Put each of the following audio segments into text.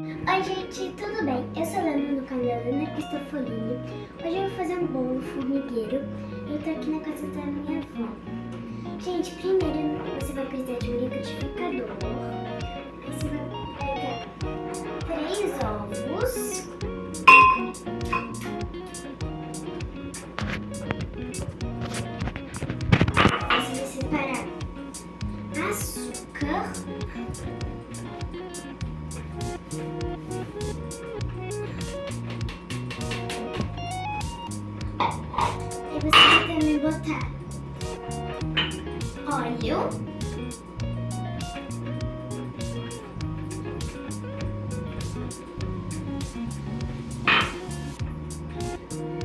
Oi gente, tudo bem? Eu sou a Lana do canal Lana Cristofolini. Hoje eu vou fazer um bolo formigueiro. Eu tô aqui na casa da minha avó. Gente, primeiro você vai precisar de um liquidificador. Aí você vai pegar 3 ovos. Você vai separar açúcar. E você vai também botar óleo,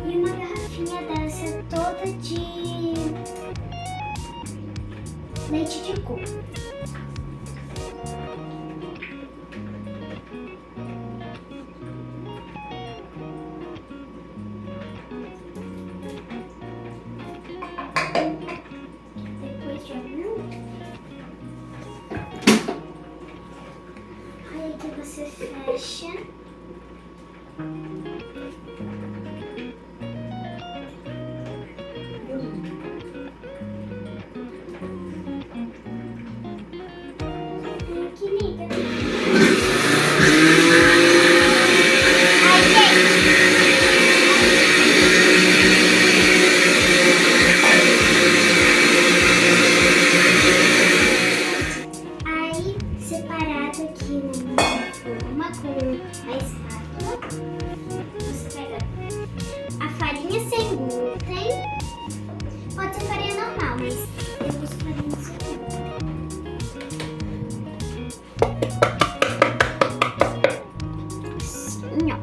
e uma garrafinha dessa toda de leite de coco. Depois de abrir, aí que você fecha. E aqui liga. Aí, separado aqui numa forma com a espátula, você pega a farinha sem glúten. Pode ser farinha normal, mas eu uso farinha sem glúten. Assim, ó.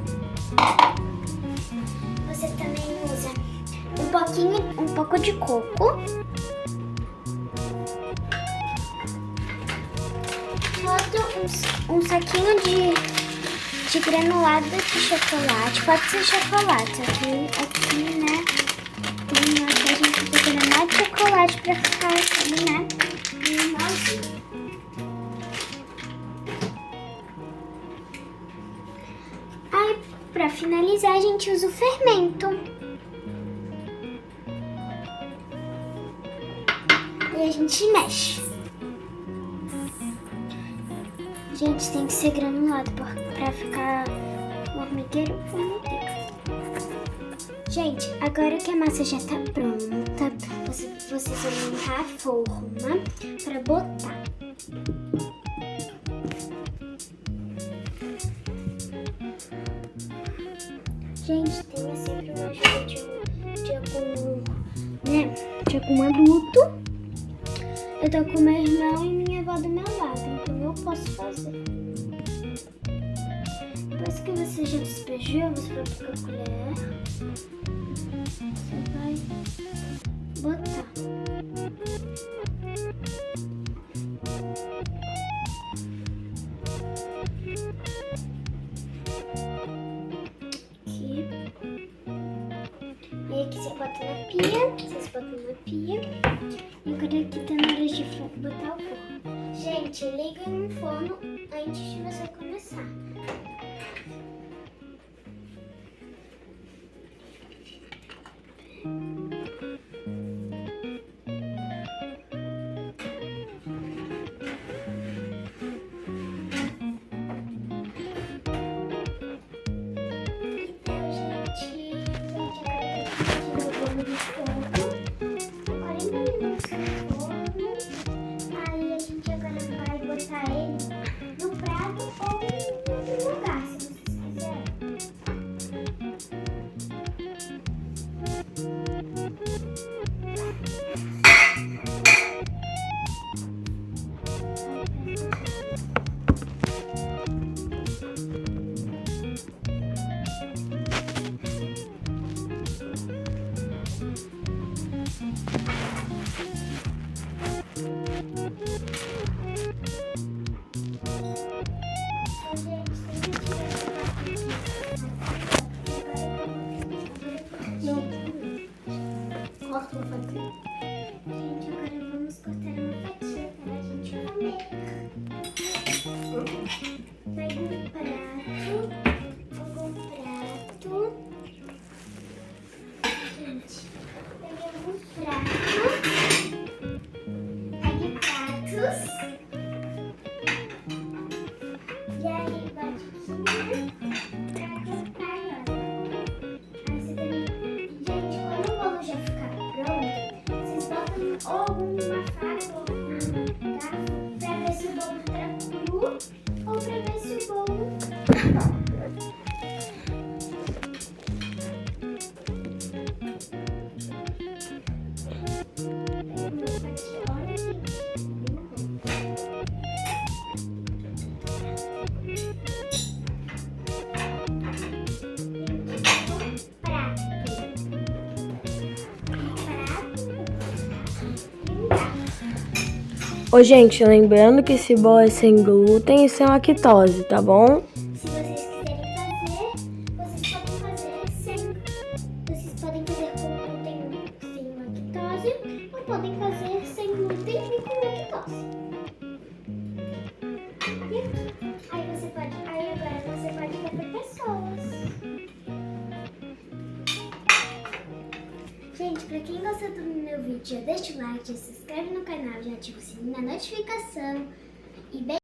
Você também usa um pouco de coco. Todo um saquinho de granulado de chocolate. Pode ser chocolate. Aqui, né? A gente usa granulado de chocolate pra ficar assim, né? Normalzinho. Aí, pra finalizar, a gente usa o fermento. E a gente mexe. Gente, tem que ser granulado pra ficar formigueiro. Gente, agora que a massa já tá pronta, vocês vão montar a forma pra botar. Gente, tenha sempre uma ajuda de algum adulto. Eu tô com meu irmão e minha avó do meu lado, então eu posso fazer. Depois que você já despejou, você vai pegar a colher. Você vai botar. Aqui. E aqui você bota na pia. Vocês botam na pia. E agora aqui tá na hora de botar o forno. Gente, liga no forno antes de você começar. Então, gente, agora eu vou no forno. 40 minutos no forno. Aí a gente agora vai botar ele no prato ou em outro lugar, se vocês quiserem. Corta uma fatia. Gente, agora vamos cortar uma fatia para a gente comer. Vai preparar Ô, gente, lembrando que esse bolo é sem glúten e sem lactose, tá bom? Se vocês quiserem fazer, vocês podem fazer sem. Vocês podem fazer com glúten sem lactose ou podem fazer sem glúten e com lactose. Aí agora você pode dar para pessoas. Gente, pra quem gostou do meu vídeo, já deixa o like, já se inscreve no canal, já ativa o sininho da notificação e beijo.